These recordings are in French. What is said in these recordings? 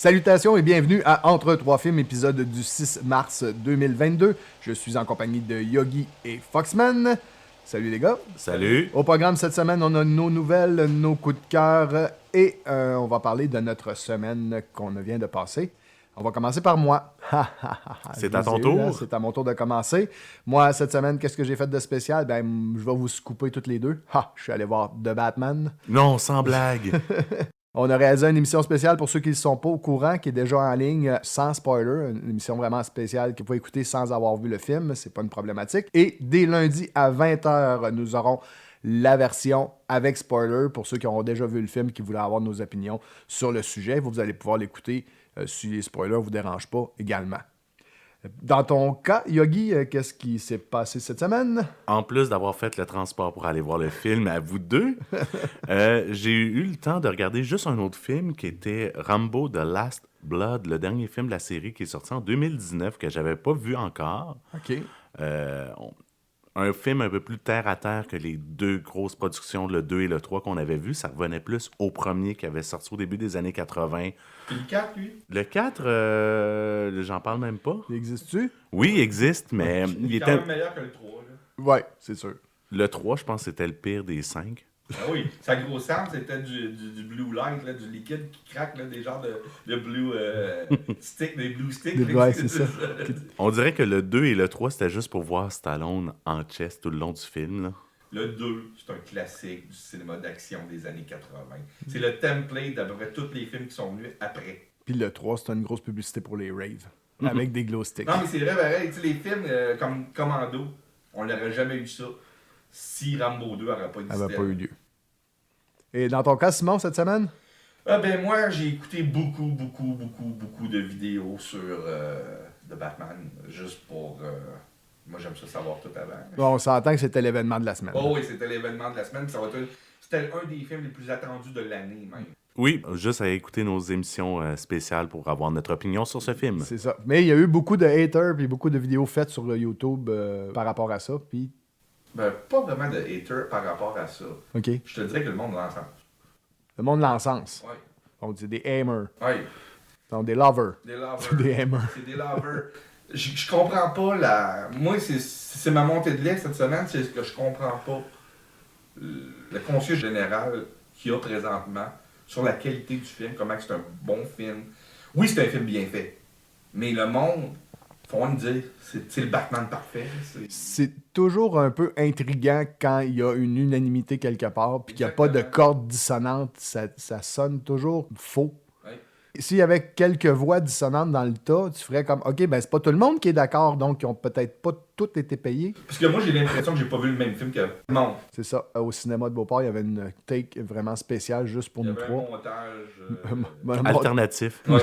Salutations et bienvenue à Entre trois films, épisode du 6 mars 2022. Je suis en compagnie de Yogi et Foxman. Salut les gars. Salut. Au programme cette semaine, on a nos nouvelles, nos coups de cœur et on va parler de notre semaine qu'on vient de passer. On va commencer par moi. C'est à ton tour? C'est à mon tour de commencer. Moi, cette semaine, qu'est-ce que j'ai fait de spécial? Ben, je vais vous scooper toutes les deux. Je suis allé voir The Batman. Non, sans blague. On a réalisé une émission spéciale pour ceux qui ne sont pas au courant, qui est déjà en ligne sans spoiler. Une émission vraiment spéciale que vous pouvez écouter sans avoir vu le film. C'est pas une problématique. Et dès lundi à 20h, nous aurons la version avec spoiler pour ceux qui auront déjà vu le film, qui voulaient avoir nos opinions sur le sujet. Vous allez pouvoir l'écouter si les spoilers ne vous dérangent pas également. Dans ton cas, Yogi, qu'est-ce qui s'est passé cette semaine? En plus d'avoir fait le transport pour aller voir le film à vous deux, j'ai eu le temps de regarder juste un autre film qui était Rambo The Last Blood, le dernier film de la série qui est sorti en 2019 que j'avais pas vu encore. OK. Un film un peu plus terre-à-terre que les deux grosses productions, le 2 et le 3 qu'on avait vu. Ça revenait plus au premier qui avait sorti au début des années 80. Puis le 4, lui? Le 4, j'en parle même pas. Il existe-tu? Oui, il existe, mais Il est quand même meilleur que le 3. Là. Ouais, c'est sûr. Le 3, je pense que c'était le pire des 5. Ah oui, sa grosseur, c'était du blue light, là, du liquide qui craque, là, des genres de blue stick, des blue sticks. Ouais, c'est ça. On dirait que le 2 et le 3, c'était juste pour voir Stallone en chest tout le long du film. Là. Le 2, c'est un classique du cinéma d'action des années 80. C'est le template d'à peu près tous les films qui sont venus après. Puis le 3, c'est une grosse publicité pour les raves, avec des glow sticks. Non, mais c'est vrai, pareil. Tu sais, les films comme Commando, on n'aurait jamais eu ça si Rambo 2 n'aurait pas existé. Ça n'avait pas eu lieu. Et dans ton cas, Simon, cette semaine? Moi, j'ai écouté beaucoup de vidéos sur The Batman, juste pour... moi, j'aime ça savoir tout avant. Bon, on s'entend que c'était l'événement de la semaine. Oh oui, c'était l'événement de la semaine. C'était un des films les plus attendus de l'année, même. Oui, juste à écouter nos émissions spéciales pour avoir notre opinion sur ce film. C'est ça. Mais il y a eu beaucoup de haters puis beaucoup de vidéos faites sur YouTube par rapport à ça. Puis... pas vraiment de haters par rapport à ça. OK. Je te dirais que le monde l'encense. Le monde l'encense. Oui. On dit des hamers. Oui. Donc des lovers. Des lovers. Des hamers. C'est des lovers. Je comprends pas la... Moi, c'est ma montée de lait cette semaine, c'est ce que je comprends pas. Le conseil général qu'il y a présentement sur la qualité du film, comment c'est un bon film. Oui, c'est un film bien fait. Mais le monde, faut me dire, c'est le Batman parfait. C'est toujours un peu intriguant quand il y a une unanimité quelque part puis qu'il n'y a pas de corde dissonante. Ça sonne toujours faux. Ouais. S'il y avait quelques voix dissonantes dans le tas, tu ferais comme, OK, ben c'est pas tout le monde qui est d'accord, donc ils ont peut-être pas toutes été payés. Parce que moi, j'ai l'impression que j'ai pas vu le même film que le monde. C'est ça. Au cinéma de Beauport, il y avait une take vraiment spéciale juste pour nous Il y avait trois. un montage... Alternatif. Ouais.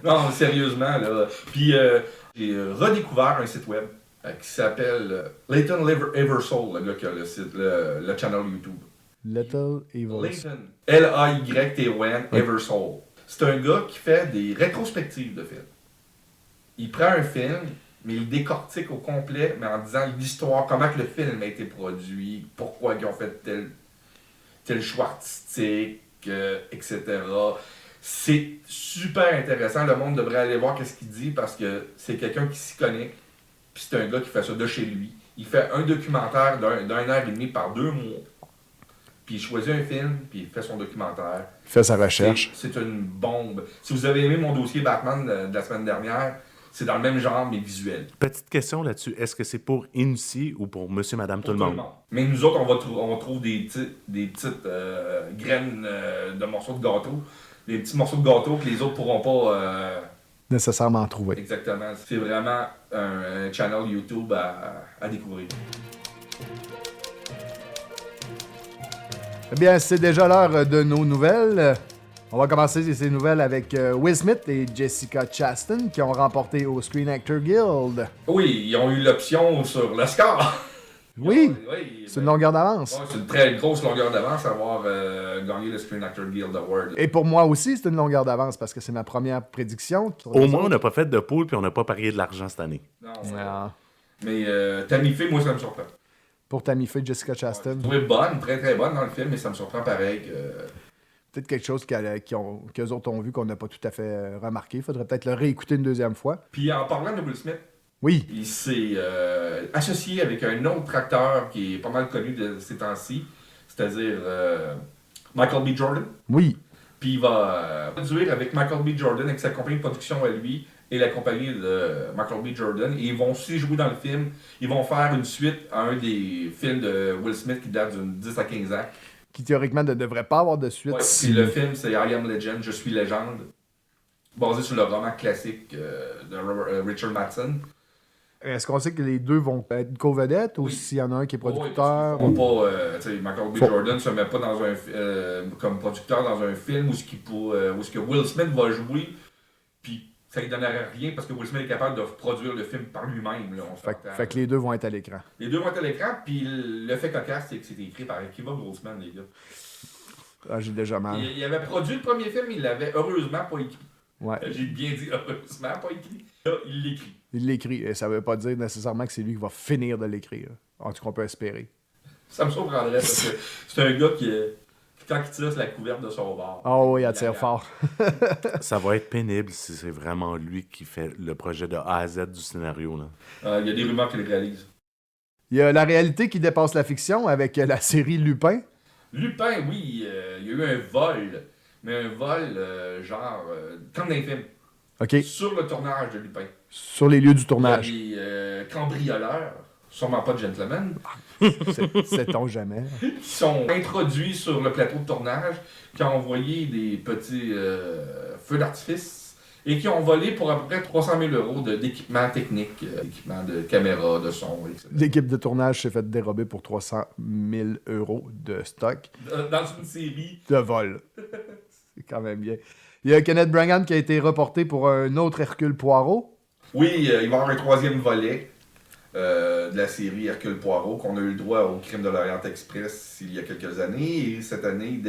Non, sérieusement, là. Puis, j'ai redécouvert un site web qui s'appelle Layton Eversoul, le gars qui a le site, le channel YouTube. Little Evil. Layton. Layton Eversoul. C'est un gars qui fait des rétrospectives de films. Il prend un film, mais il décortique au complet, mais en disant l'histoire, comment que le film a été produit, pourquoi ils ont fait tel choix artistique, etc. C'est super intéressant. Le monde devrait aller voir ce qu'il dit parce que c'est quelqu'un qui s'y connaît. Puis c'est un gars qui fait ça de chez lui. Il fait un documentaire d'un heure et demie par 2 mois. Puis il choisit un film, puis il fait son documentaire. Il fait sa recherche. C'est une bombe. Si vous avez aimé mon dossier Batman de la semaine dernière, c'est dans le même genre, mais visuel. Petite question là-dessus. Est-ce que c'est pour initier ou pour monsieur, madame, tout le monde? Mais nous autres, on trouve des petites graines de morceaux de gâteau. Des petits morceaux de gâteau que les autres pourront pas... Nécessairement trouver. Exactement. C'est vraiment un channel YouTube à découvrir. Eh bien, c'est déjà l'heure de nos nouvelles. On va commencer ces nouvelles avec Will Smith et Jessica Chastain qui ont remporté au Screen Actor Guild. Oui, ils ont eu l'option sur le score. Oui, c'est une longueur d'avance. Ouais, c'est une très grosse longueur d'avance avoir gagné le Screen Actor Guild Award. Et pour moi aussi, c'est une longueur d'avance parce que c'est ma première prédiction. Au moins, on n'a pas fait de pool puis on n'a pas parié de l'argent cette année. Non, Ah. mais Tammy Faye, moi, ça me surprend. Pour Tammy Faye, Jessica Chastain. Je trouvais bonne, très très bonne dans le film, mais ça me surprend pareil que Peut-être quelque chose qu'eux autres ont vu qu'on n'a pas tout à fait remarqué. Il faudrait peut-être le réécouter une deuxième fois. Puis en parlant de Will Smith, Oui. il s'est associé avec un autre acteur qui est pas mal connu de ces temps-ci, c'est-à-dire Michael B. Jordan. Oui. Puis il va produire avec Michael B. Jordan, avec sa compagnie de production à lui, et la compagnie de Michael B. Jordan. Et ils vont aussi jouer dans le film. Ils vont faire une suite à un des films de Will Smith qui date d'une 10 à 15 ans. Qui théoriquement ne devrait pas avoir de suite. Ouais, puis le film, c'est I Am Legend, Je suis légende. Basé sur le roman classique de Richard Matheson. Est-ce qu'on sait que les deux vont être co-vedettes ou Oui. s'il y en a un qui est producteur? Ils font pas, Michael B. Jordan se met pas dans comme producteur dans un film où ce que Will Smith va jouer, puis ça ne donnerait rien parce que Will Smith est capable de produire le film par lui-même. Là, Fait que les deux vont être à l'écran. Les deux vont être à l'écran, puis le fait cocasse, c'est que c'est écrit par Akiva Goldsman, les gars. Ah, j'ai déjà mal. Il avait produit le premier film, il l'avait heureusement pas écrit. Ouais. J'ai bien dit heureusement pas écrit. Là, il l'écrit. Il l'écrit. Et ça veut pas dire nécessairement que c'est lui qui va finir de l'écrire. En tout cas, on peut espérer. Ça me surprendrait parce que c'est un gars qui quand il tire sur la couverte de son bar. Oh oui, il tire fort. Ça va être pénible si c'est vraiment lui qui fait le projet de A à Z du scénario. Là. Il y a des rumeurs qu'il le réalise. Il y a la réalité qui dépasse la fiction avec la série Lupin. Lupin, oui, il y a eu un vol. Mais un vol, comme dans les films. OK. Sur le tournage de Lupin. Sur les lieux du tournage. Il y a des cambrioleurs, sûrement pas de gentlemen, Sait-on jamais. qui sont introduits sur le plateau de tournage, qui ont envoyé des petits feux d'artifice et qui ont volé pour à peu près 300 000 € d'équipement technique, équipement de caméra, de son, etc. L'équipe de tournage s'est fait dérober pour 300 000 € de stock Dans une série. de vol. C'est quand même bien. Il y a Kenneth Branagh qui a été reporté pour un autre Hercule Poirot. Oui, il va y avoir un troisième volet de la série Hercule Poirot, qu'on a eu le droit au Crime de l'Orient Express il y a quelques années. Et cette année,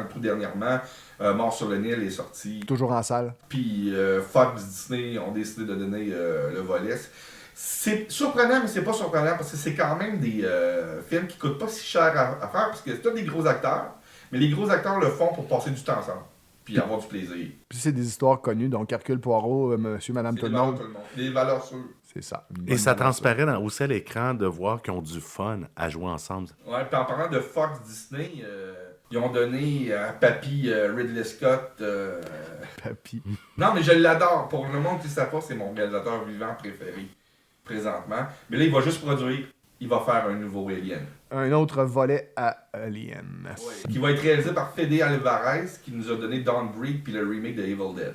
tout dernièrement, Mort sur le Nil est sorti. Toujours en salle. Puis Fox, Disney ont décidé de donner le volet. C'est surprenant, mais c'est pas surprenant parce que c'est quand même des films qui coûtent pas si cher à faire parce que c'est tous des gros acteurs. Mais les gros acteurs le font pour passer du temps ensemble. Puis avoir du plaisir. Puis c'est des histoires connues, donc Hercule Poirot, Monsieur, Madame, tout le monde. Des valeurs sûres. C'est ça. Et ça transparaît aussi à l'écran de voir qu'ils ont du fun à jouer ensemble. Ouais, puis en parlant de Fox Disney, ils ont donné à Papy Ridley Scott. Papy. Non, mais je l'adore. Pour le monde qui ne sait pas, c'est mon réalisateur vivant préféré présentement. Mais là, il va juste produire. Il va faire un nouveau Alien. Un autre volet à Alien. Ouais, qui va être réalisé par Fede Alvarez, qui nous a donné Dawn Breed puis le remake de Evil Dead.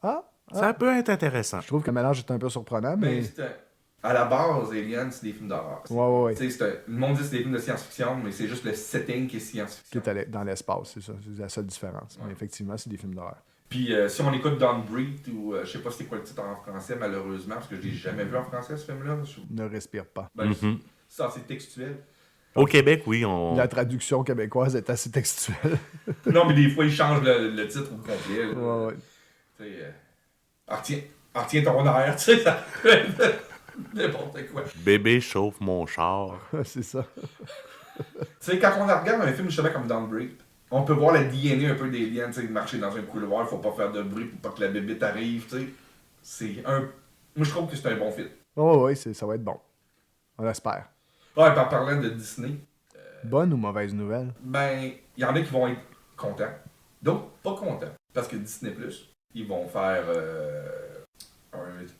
Ah, Ça peut être intéressant. je trouve que le mélange est un peu surprenant, mais... À la base, Alien, c'est des films d'horreur. Ouais. Tu sais, le monde dit que c'est des films de science-fiction, mais c'est juste le setting qui est Qui science-fiction. est dans l'espace, c'est ça. C'est la seule différence. Ouais. Mais effectivement, c'est des films d'horreur. Puis si on écoute Dawn Breed, ou je sais pas c'est quoi le titre en français, malheureusement, parce que je l'ai jamais vu en français, ce film-là. Ne respire pas. Ben, Mhm. ça, c'est textuel. Au Québec, oui, on... La traduction québécoise est assez textuelle. Non, mais des fois, ils changent le titre au complet. Là. Ouais. Tu sais, retiens ton air, tu sais, ça peut être n'importe quoi. Bébé chauffe mon char. C'est ça. Tu sais, quand on regarde un film justement comme Dawn Breed, on peut voir la DNA un peu des liens, tu sais, marcher dans un couloir, faut pas faire de bruit pour pas que la bébête arrive, tu sais. C'est un... Moi, je trouve que c'est un bon film. Oui, ça va être bon. On l'espère. Ouais, puis en parlant de Disney, Bonne ou mauvaise nouvelle? ben, il y en a qui vont être contents, d'autres pas contents. Parce que Disney+, ils vont faire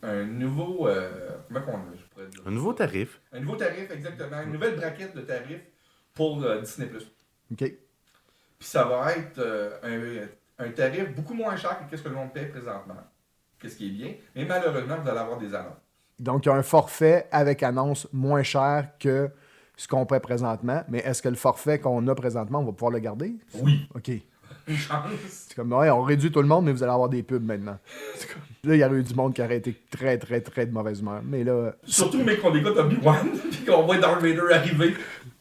un nouveau... comment je pourrais dire? Un nouveau tarif. Un nouveau tarif, exactement. Une nouvelle braquette de tarifs pour Disney+. OK. Puis ça va être un tarif beaucoup moins cher que ce que le monde paie présentement. Qu'est-ce qui est bien. Mais malheureusement, vous allez avoir des annonces. Donc, il y a un forfait avec annonce moins cher que ce qu'on paie présentement. Mais est-ce que le forfait qu'on a présentement, on va pouvoir le garder? Oui. OK. Une chance. C'est comme, ouais, on réduit tout le monde, mais vous allez avoir des pubs maintenant. Là, il y aurait eu du monde qui aurait été très, très, très de mauvaise humeur. Mais là... Surtout, mais qu'on écoute Obi-Wan, puis qu'on voit Darth Vader arriver.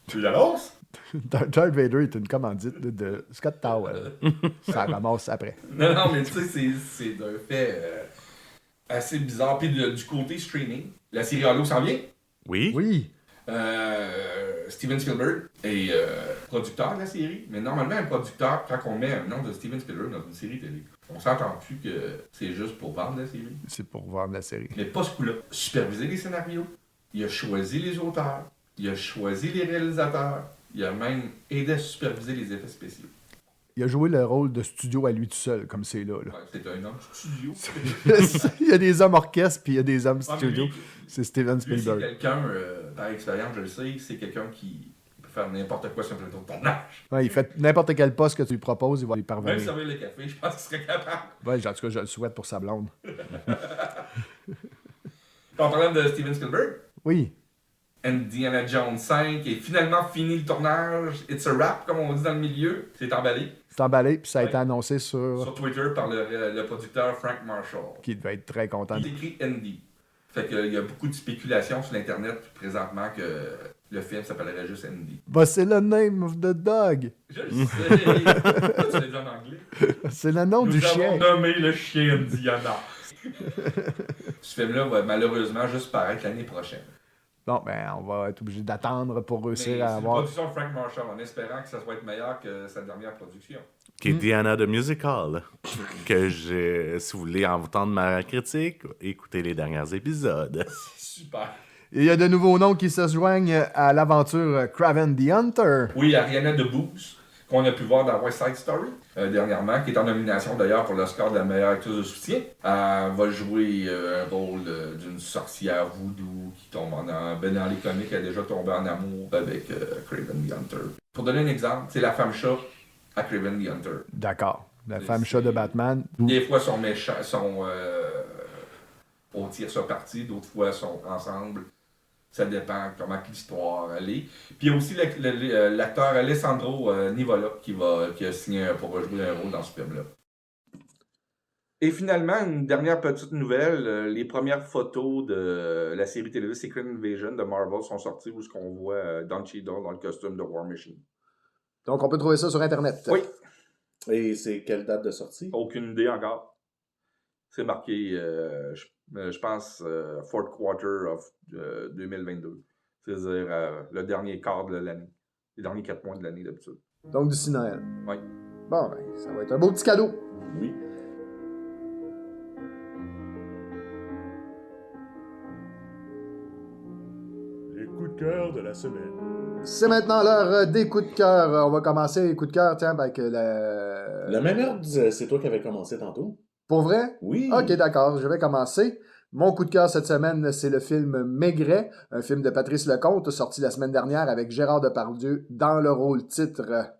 Tu l'annonces? Darth Vader est une commandite de Scott Towell. Ça ramasse après. Non, mais tu sais, c'est un fait assez bizarre. Puis du côté streaming, la série Halo s'en vient. Oui. Oui. Steven Spielberg est producteur de la série, mais normalement, un producteur, quand on met un nom de Steven Spielberg dans une série télé, on s'entend-tu que c'est juste pour vendre la série? C'est pour vendre la série. Mais pas ce coup-là. Superviser les scénarios, il a choisi les auteurs, il a choisi les réalisateurs, il a même aidé à superviser les effets spéciaux. Il a joué le rôle de studio à lui tout seul, comme c'est là. Ouais, c'est un homme studio. Il y a des hommes orchestres, puis il y a des hommes Ah, mais studio. lui, C'est Steven lui, c'est Spielberg. quelqu'un, par expérience, je le sais, c'est quelqu'un qui peut faire n'importe quoi sur un plateau de tournage. Ouais, il fait n'importe quel poste que tu lui proposes, il va y Même parvenir. servir le café, je pense qu'il serait capable. Ouais, en tout cas, je le souhaite pour sa blonde. En parlant de Steven Spielberg, Oui. Indiana Jones 5 est finalement fini le tournage. It's a wrap, comme on dit dans le milieu. C'est emballé C'est emballé, puis ça a Ouais. été annoncé sur... sur Twitter par le producteur Frank Marshall. Qui devait être très content. Il écrit Andy. Fait qu'il y a beaucoup de spéculations sur l'Internet présentement que le film s'appellerait juste Andy. Bah, c'est le name of the dog. Je le sais. Pourquoi tu l'as dit en anglais? C'est le nom du Nous chien. avons nommé le chien Indiana. Ce film-là va malheureusement juste paraître l'année prochaine. Bon, ben, on va être obligé d'attendre pour Mais réussir c'est à une avoir... production de Frank Marshall, en espérant que ça soit meilleur que sa dernière production. Qui est Diana the Musical. Que si vous voulez entendre ma critique, écoutez les derniers épisodes. Super. Il y a de nouveaux noms qui se joignent à l'aventure Kraven the Hunter. Oui, Ariana DeBose, qu'on a pu voir dans West Side Story dernièrement, qui est en nomination d'ailleurs pour l'Oscar de la meilleure actrice de soutien. Elle va jouer un rôle d'une sorcière voodoo qui tombe dans les comics, elle a déjà tombé en amour avec Kraven the Hunter. Pour donner un exemple, c'est la femme chat à Kraven the Hunter. D'accord. La femme chat de Batman. Des fois, sont méchants, on tire ça parti, d'autres fois, sont ensemble. Ça dépend comment l'histoire elle est. Puis il y a aussi l'acteur Alessandro Nivola qui a signé pour jouer un rôle dans ce film-là. Et finalement, une dernière petite nouvelle. Les premières photos de la série télévisée Secret Invasion de Marvel sont sorties où on voit Don Cheadle dans le costume de War Machine. Donc, on peut trouver ça sur Internet. Oui. Et c'est quelle date de sortie? Aucune idée encore. C'est marqué, je pense, fourth quarter of 2022. C'est-à-dire le dernier quart de l'année. Les derniers 4 mois de l'année d'habitude. Donc, d'ici Noël. Oui. Bon, ben, ça va être un beau petit cadeau. Oui. Les coups de cœur de la semaine. C'est maintenant l'heure des coups de cœur. On va commencer les coups de cœur, tiens, avec le... La même heure, c'est toi qui avais commencé tantôt. Pour vrai? Oui. Ok, d'accord, je vais commencer. Mon coup de cœur cette semaine, c'est le film Maigret, un film de Patrice Lecomte, sorti la semaine dernière avec Gérard Depardieu dans le rôle titre.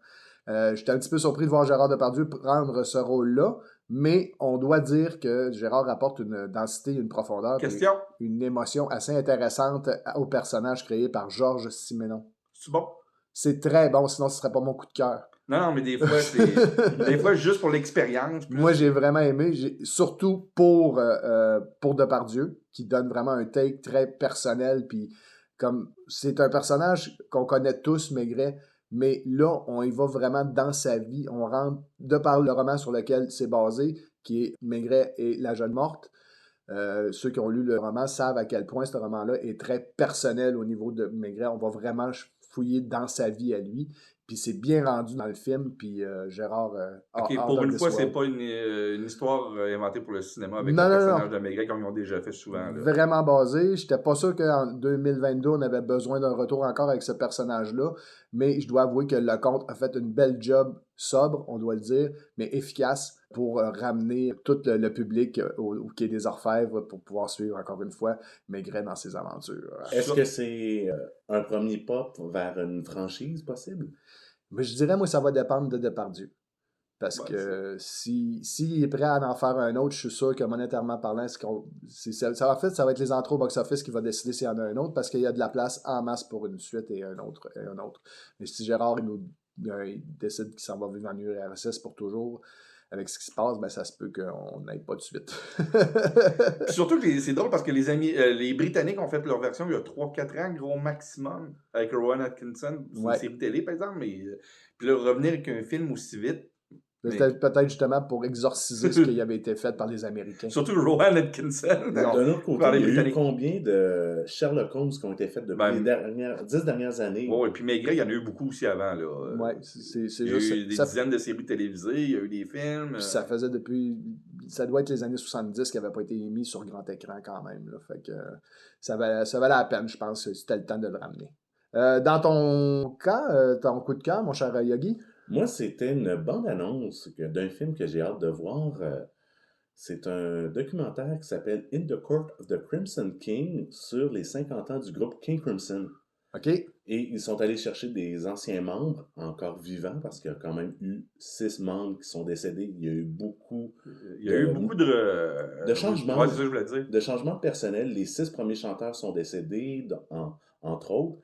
J'étais un petit peu surpris de voir Gérard Depardieu prendre ce rôle-là, mais on doit dire que Gérard apporte une densité, une profondeur, Question? une émotion assez intéressante au personnage créé par Georges Simenon. C'est bon? C'est très bon, sinon ce serait pas mon coup de cœur. Non, mais des fois, c'est des fois juste pour l'expérience. Plus. Moi, j'ai vraiment aimé, surtout pour Depardieu, qui donne vraiment un take très personnel, puis comme c'est un personnage qu'on connaît tous, Maigret, mais là, on y va vraiment dans sa vie, on rentre, de par le roman sur lequel c'est basé, qui est Maigret et la jeune morte. Ceux qui ont lu le roman savent à quel point ce roman-là est très personnel au niveau de Maigret. On va vraiment fouiller dans sa vie à lui. Puis c'est bien rendu dans le film. Puis Gérard... OK, pour une fois, c'est pas une histoire inventée pour le cinéma avec Non, le non, personnage non. de Maigret comme ils ont déjà fait souvent. Là. Vraiment basé. J'étais pas sûr qu'en 2022, on avait besoin d'un retour encore avec ce personnage-là. Mais je dois avouer que Lecomte a fait une belle job sobre, on doit le dire, mais efficace pour ramener tout le public au Quai des Orfèvres pour pouvoir suivre encore une fois Maigret dans ses aventures. Est-ce que c'est un premier pas vers une franchise possible? Mais je dirais, moi, ça va dépendre de Depardieu. Parce Ouais, que s'il est prêt à en faire un autre, je suis sûr que monétairement parlant, en fait, ça va être les entrées au box-office qui va décider s'il y en a un autre, parce qu'il y a de la place en masse pour une suite et un autre. Mais si Gérard il décide qu'il s'en va vivre en URSS pour toujours, avec ce qui se passe, ben ça se peut qu'on n'aille pas de suite. Puis surtout que c'est drôle parce que les Britanniques ont fait leur version il y a 3-4 ans, gros maximum, avec Rowan Atkinson. C'est une série télé, par exemple. Mais puis là, revenir avec un film aussi vite, C'était peut-être justement pour exorciser ce qui avait été fait par les Américains. Surtout Rowan Atkinson. D'un autre côté, Par les il y a eu Britanniques. combien de Sherlock Holmes qui ont été faits depuis les 10 dernières années? Oui, et puis Maigret, il y en a eu beaucoup aussi avant. Là. Ouais, c'est Il y a juste. eu des dizaines de séries télévisées, il y a eu des films. Puis ça faisait depuis. Ça doit être les années 70 qui n'avaient pas été émis sur grand écran quand même. Là. Fait que ça valait la peine, je pense, si c'était le temps de le ramener. Dans ton cas, ton coup de cœur, mon cher Yogi? Moi, c'était une bande-annonce d'un film que j'ai hâte de voir. C'est un documentaire qui s'appelle In the Court of the Crimson King sur les 50 ans du groupe King Crimson. OK. Et ils sont allés chercher des anciens membres encore vivants parce qu'il y a quand même eu 6 membres qui sont décédés. Il y a eu beaucoup de changements. Ouais, c'est ça que je voulais dire. De changements personnels. Les 6 premiers chanteurs sont décédés, entre autres.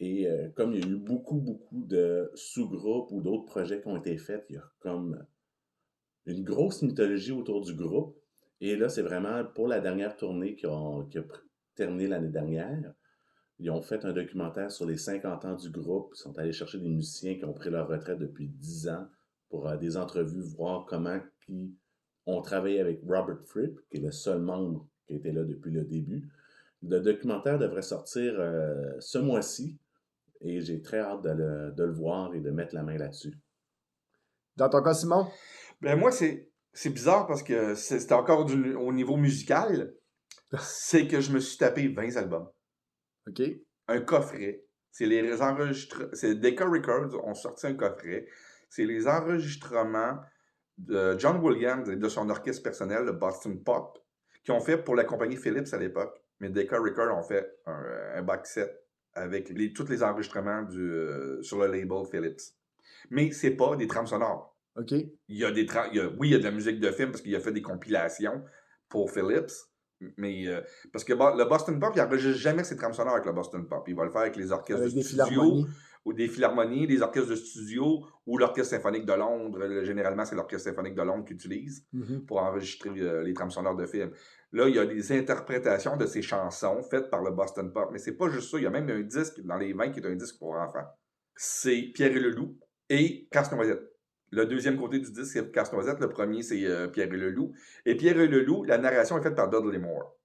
Et comme il y a eu beaucoup de sous-groupes ou d'autres projets qui ont été faits, il y a comme une grosse mythologie autour du groupe. Et là, c'est vraiment pour la dernière tournée qui a terminé l'année dernière. Ils ont fait un documentaire sur les 50 ans du groupe. Ils sont allés chercher des musiciens qui ont pris leur retraite depuis 10 ans pour des entrevues, voir comment ils ont travaillé avec Robert Fripp, qui est le seul membre qui était là depuis le début. Le documentaire devrait sortir ce mois-ci. Et j'ai très hâte de le voir et de mettre la main là-dessus. Dans ton cas, Simon? Ben moi, c'est bizarre parce que c'était encore au niveau musical. C'est que je me suis tapé 20 albums. OK. Un coffret. C'est les enregistrements. C'est Decca Records ont sorti un coffret. C'est les enregistrements de John Williams et de son orchestre personnel, le Boston Pop, qui ont fait pour la compagnie Philips à l'époque. Mais Decca Records ont fait un box set avec tous les enregistrements sur le label Philips. Mais c'est pas des trames sonores. OK. Il y a il y a de la musique de film parce qu'il a fait des compilations pour Philips. Mais parce que le Boston Pop, il n'enregistre jamais ses trames sonores avec le Boston Pop. Il va le faire avec les orchestres avec de studio, ou des philharmonies, des orchestres de studio, ou l'Orchestre symphonique de Londres. Généralement, c'est l'Orchestre symphonique de Londres qu'ils utilisent pour enregistrer les trames sonores de films. Là, il y a des interprétations de ces chansons faites par le Boston Pop. Mais c'est pas juste ça. Il y a même un disque dans les 20 qui est un disque pour enfants. C'est Pierre et le Loup et Casse-Noisette. Le deuxième côté du disque, c'est Casse-Noisette. Le premier, c'est Pierre et le Loup. Et Pierre et le Loup, la narration est faite par Dudley Moore.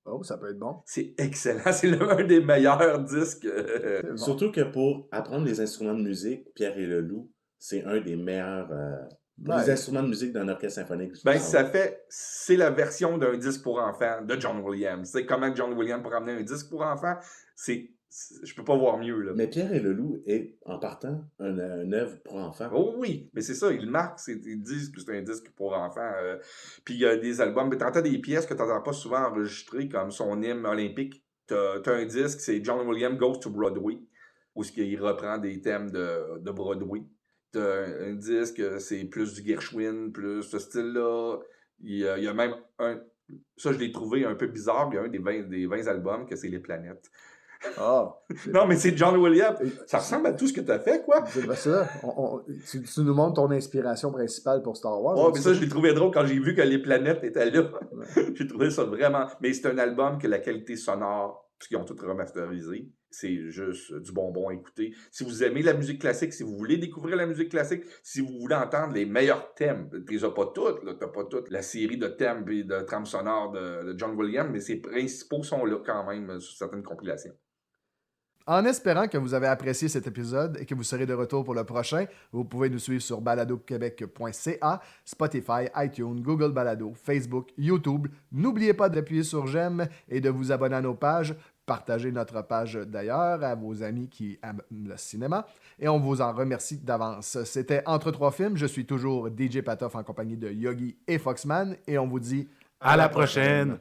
Oh, ça peut être bon. C'est excellent. C'est l'un des meilleurs disques. Bon. Surtout que pour apprendre les instruments de musique, Pierre et le Loup, c'est un des meilleurs les instruments de musique d'un orchestre symphonique. Ben, c'est la version d'un disque pour enfants de John Williams. C'est comment John Williams pour amener un disque pour enfants, je peux pas voir mieux. Là. Mais Pierre et le Loup est, en partant, une œuvre pour enfants. Oh oui, mais c'est ça, il marque, ils disent que c'est un disque pour enfants. Puis il y a des albums, mais t'entends des pièces que t'entends pas souvent enregistrées, comme son hymne olympique. T'as un disque, c'est John Williams Goes to Broadway, où il reprend des thèmes de Broadway. T'as un disque, c'est plus du Gershwin, plus ce style-là. Il y a même ça je l'ai trouvé un peu bizarre, il y a un des 20 albums que c'est Les Planètes. Oh, non, mais c'est John Williams. Ça ressemble à tout ce que tu as fait, quoi. C'est ça. Tu nous montres ton inspiration principale pour Star Wars. Oh, mais ça, je l'ai trouvé drôle quand j'ai vu que Les Planètes étaient là. Ouais. J'ai trouvé ça vraiment... Mais c'est un album que la qualité sonore, puisqu'ils ont tout remasterisé, c'est juste du bonbon à écouter. Si vous aimez la musique classique, si vous voulez découvrir la musique classique, si vous voulez entendre les meilleurs thèmes, tu les as pas toutes, là, t'as pas toute la série de thèmes et de trames sonores de John Williams, mais ses principaux sont là quand même sur certaines compilations. En espérant que vous avez apprécié cet épisode et que vous serez de retour pour le prochain, vous pouvez nous suivre sur baladoquebec.ca, Spotify, iTunes, Google Balado, Facebook, YouTube. N'oubliez pas d'appuyer sur j'aime et de vous abonner à nos pages. Partagez notre page d'ailleurs à vos amis qui aiment le cinéma. Et on vous en remercie d'avance. C'était Entre trois films. Je suis toujours DJ Patoff en compagnie de Yogi et Foxman. Et on vous dit à la prochaine.